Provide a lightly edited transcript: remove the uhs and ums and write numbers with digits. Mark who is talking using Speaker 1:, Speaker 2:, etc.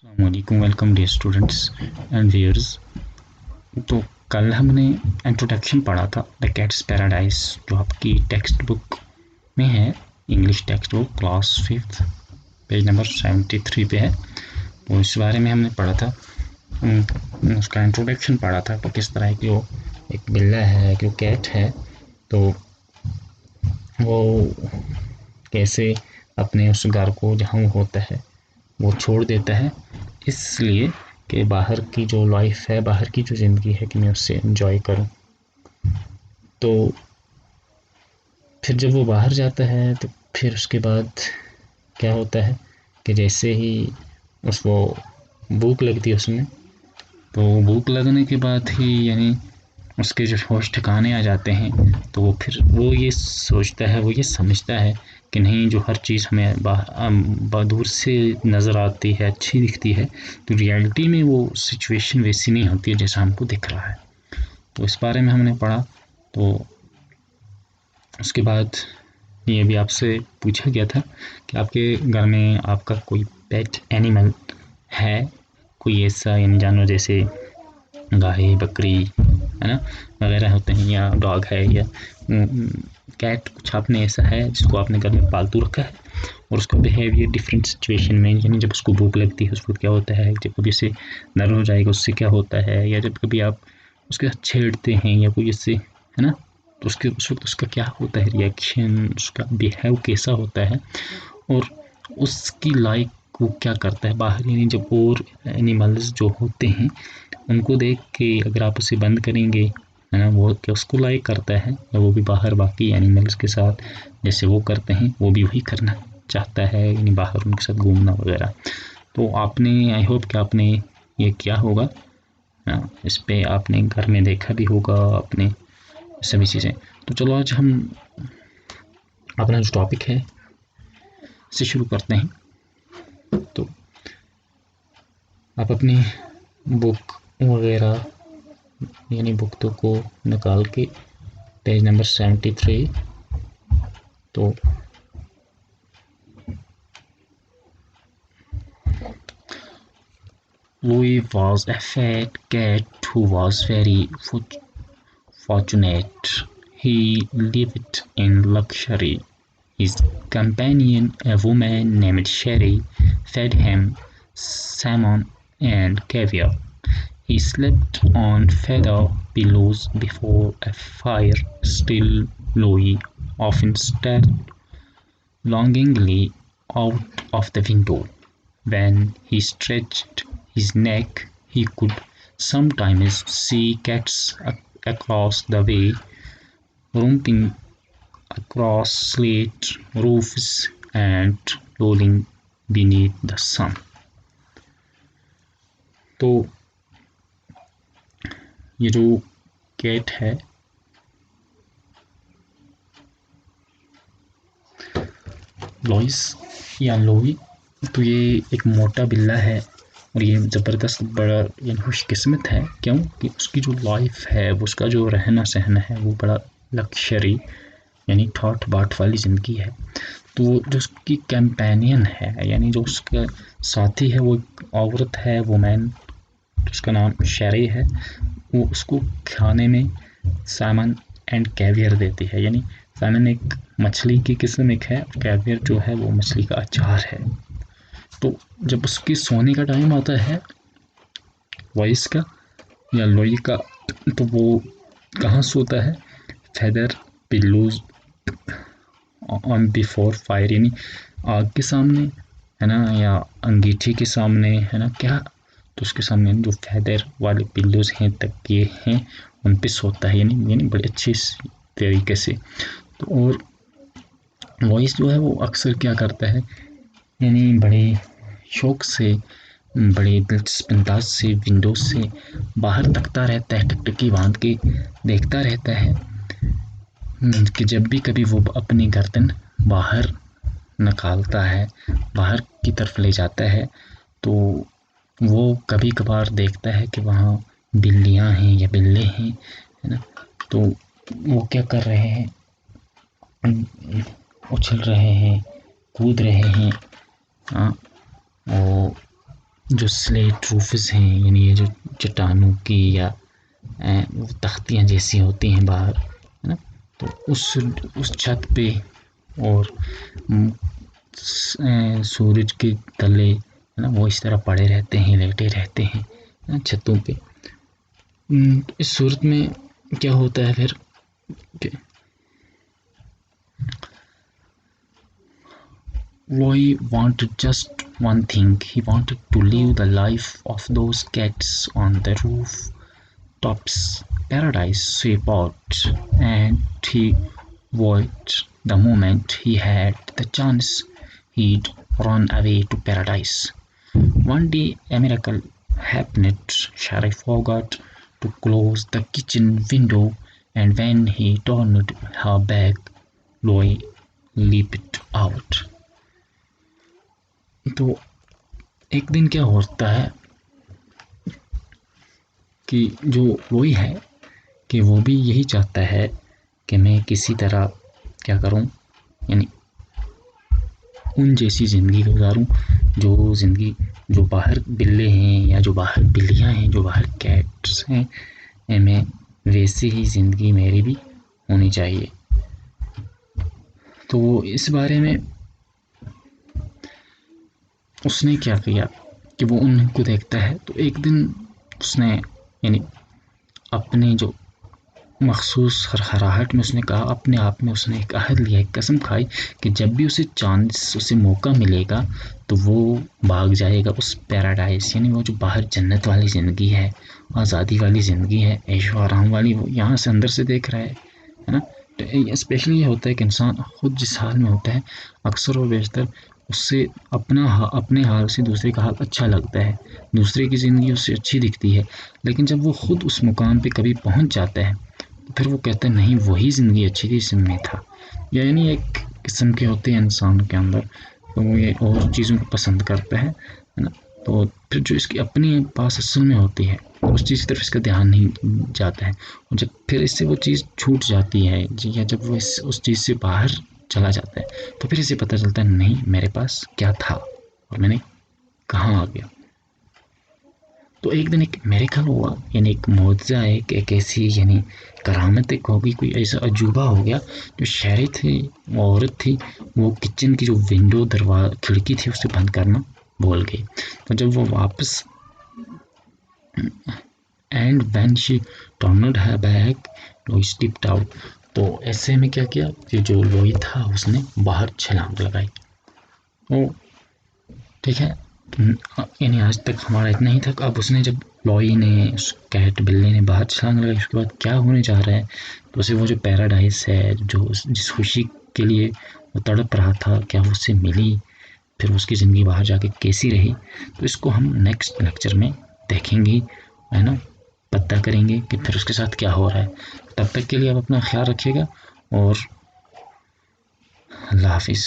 Speaker 1: अस्सलामुअलैकुम। Welcome dear students and viewers. तो कल हमने इंट्रोडक्शन पढ़ा था द कैट्स पैराडाइज, जो आपकी टेक्स्ट बुक में है, English text book class 5 page number 73 पे है। तो इस बारे में हमने पढ़ा था, उसका इंट्रोडक्शन पढ़ा था कि किस तरह की वो एक बिल्ला है, कि वो कैट है, तो वो कैसे अपने उस घर को जहाँ वो होता है वो छोड़ देता है, इसलिए कि बाहर की जो लाइफ है, बाहर की जो ज़िंदगी है, कि मैं उससे एंजॉय करूं। तो फिर जब वो बाहर जाता है तो फिर उसके बाद क्या होता है कि जैसे ही उसको भूख लगती है उसमें, तो भूख लगने के बाद ही यानी उसके जो होश ठिकाने आ जाते हैं, तो वो फिर वो ये सोचता है, वो ये समझता है कि नहीं, जो हर चीज़ हमें दूर से नज़र आती है, अच्छी दिखती है, तो रियलिटी में वो सिचुएशन वैसी नहीं होती है जैसा हमको दिख रहा है। तो इस बारे में हमने पढ़ा। तो उसके बाद ये भी आपसे पूछा गया था कि आपके घर में आपका कोई पेट एनिमल है, कोई ऐसा यानी जानवर, जैसे गाय, बकरी, है ना, वगैरह होते हैं, या डॉग है, या कैट, कुछ आपने ऐसा है जिसको आपने घर में पालतू रखा है और उसका बिहेवियर डिफरेंट सिचुएशन में, यानी जब उसको भूख लगती है उस वक्त क्या होता है, जब कभी उसे नर्व हो जाएगा उससे क्या होता है, या जब कभी आप उसके साथ छेड़ते हैं या कोई इससे, है ना, तो उसके उस वक्त उसका क्या होता है रिएक्शन, उसका बिहेव कैसा होता है, और उसकी लाइक वो क्या करता है बाहर, यानी जब और एनिमल्स जो होते हैं उनको देख के अगर आप उसे बंद करेंगे, है ना, वो क्या उसको लाइक करता है, या वो भी बाहर बाकी एनिमल्स के साथ जैसे वो करते हैं वो भी वही करना चाहता है, यानी बाहर उनके साथ घूमना वगैरह। तो आपने, आई होप कि आपने ये किया होगा, इस पे आपने घर में देखा भी होगा अपने सभी चीज़ें। तो चलो आज हम अपना जो टॉपिक है इसे शुरू करते हैं। तो आप अपनी बुक वगैरह यानी बुक को निकाल के पेज नंबर 73, तो Louis was a fat cat who was very fortunate. He lived in luxury. His companion, a woman named Sherry, fed him salmon and caviar. He slept on feather pillows before a fire. Still, Louis often stared longingly out of the window. When he stretched his neck, he could sometimes see cats across the way, romping across slate roofs and rolling beneath the sun. तो ये जो cat है, लॉइस या लोई, तो ये एक मोटा बिल्ला है और ये ज़बरदस्त बड़ा यानी खुशकिस्मत है। क्यों कि उसकी जो लाइफ है, वो उसका जो रहना सहना है, वो बड़ा लक्जरी यानी ठाठ बाट वाली ज़िंदगी है। तो जो उसकी कंपेनियन है, यानी जो उसका साथी है, वो एक औरत है, वुमेन, उसका नाम शेरी है। वो उसको खाने में सामान एंड कैवियर देती है, यानी सामान एक मछली की किस्म एक है, कैवियर जो है वो मछली का अचार है। तो जब उसके सोने का टाइम आता है वॉइस का या लोई का, तो वो कहाँ सोता है, feather pillows on before fire, यानी आग के सामने, है ना, या अंगीठी के सामने, है ना, क्या, तो उसके सामने जो फेदर वाले पिल्लोज हैं, तकिए हैं, उन पे सोता है, यानी बड़े अच्छे तरीके से। तो और वॉइस जो है वो अक्सर क्या करता है, यानी बड़े शौक से, बड़े दिलचस्प अंदाज से विंडो से बाहर तकता रहता है, टकटकी बांध के देखता रहता है कि जब भी कभी वो अपनी गर्दन बाहर निकालता है, बाहर की तरफ ले जाता है, तो वो कभी कभार देखता है कि वहाँ बिल्लियाँ हैं या बिल्ले हैं, है ना, तो वो क्या कर रहे हैं, उछल रहे हैं, कूद रहे हैं, हाँ, वो जो स्लेट रूफस हैं, यानी ये जो चट्टानों की या वो तख्तियाँ जैसी होती हैं बाहर, है ना, तो उस छत पे और सूरज के तले, है ना, वो इस तरह पड़े रहते हैं, लेटे रहते हैं, है ना, छतों पे। इस सूरत में क्या होता है फिर कि Roy wanted just one thing. He wanted to live the life of those cats on the rooftops. Paradise swept out, and he vowed the moment he had the chance, he'd run away to paradise. One day, a miracle happened. Sharif forgot to close the kitchen window, and when he turned her back, Roy leaped out. तो एक दिन क्या होता है कि जो रोई है कि वो भी यही चाहता है कि मैं किसी तरह क्या करूं, यानी उन जैसी ज़िंदगी गुजारूं जो ज़िंदगी जो बाहर बिल्ले हैं या जो बाहर बिल्लियां हैं, जो बाहर कैट्स हैं, मैं वैसी ही ज़िंदगी मेरी भी होनी चाहिए। तो इस बारे में उसने क्या किया कि वो उनको देखता है, तो एक दिन उसने यानी अपने जो मखसूस हरहराहट में उसने कहा, अपने आप में उसने एक अहद लिया, एक कसम खाई कि जब भी उसे चांस, उसे मौका मिलेगा तो वो भाग जाएगा उस पैराडाइज, यानी वो जो बाहर जन्नत वाली ज़िंदगी है, आज़ादी वाली ज़िंदगी है, ऐशो आराम वाली, वो यहाँ से अंदर से देख रहा है ना। तो स्पेशली ये होता है कि इंसान खुद जिस हाल में होता है, अक्सर और बेशतर उससे अपने हाल से दूसरे का हाल अच्छा लगता है, दूसरे की ज़िंदगी उससे अच्छी दिखती है। लेकिन जब वो खुद उस मुकाम पे कभी पहुंच जाता है, फिर वो कहते हैं नहीं, वही ज़िंदगी अच्छी थी जिसमें था। यानी एक किस्म के होते हैं इंसान के अंदर, तो वो ये और चीज़ों को पसंद करता है ना। तो फिर जो इसकी अपने पास असल में होती है, उस चीज़ की तरफ इसका ध्यान नहीं जाता है, और जब फिर इससे वो चीज़ छूट जाती है या जब वो उस चीज़ से बाहर चला जाता है, तो फिर इसे पता चलता है नहीं, मेरे पास क्या था और मैंने कहाँ आ गया। तो एक दिन एक मेरेकल हुआ, यानी एक मुआज़ा है, एक ऐसी यानी करामत एक होगी, कोई ऐसा अजूबा हो गया। जो शहरी थी, वो औरत थी, वो किचन की जो विंडो खिड़की थी उसे बंद करना भूल गई। तो जब वो वापस and when she turned her back, लोई स्टेप्ड आउट। तो ऐसे में क्या किया कि जो लोई था उसने बाहर छलांग लगाई। तो ठीक है, यानी आज तक हमारा इतना ही था। अब उसने जब लॉई ने, उस कैट बिल्ली ने बाहर छलांग लगाई, उसके बाद क्या होने जा रहा है, तो उसे वो जो पैराडाइज है, जो जिस खुशी के लिए वो तड़प रहा था, क्या वो उससे मिली, फिर उसकी ज़िंदगी बाहर जाके कैसी रही, तो इसको हम नेक्स्ट लेक्चर में देखेंगे, है ना, पता करेंगे कि फिर उसके साथ क्या हो रहा है। तब तक के लिए आप अपना ख्याल रखिएगा और अल्लाह हाफिज़।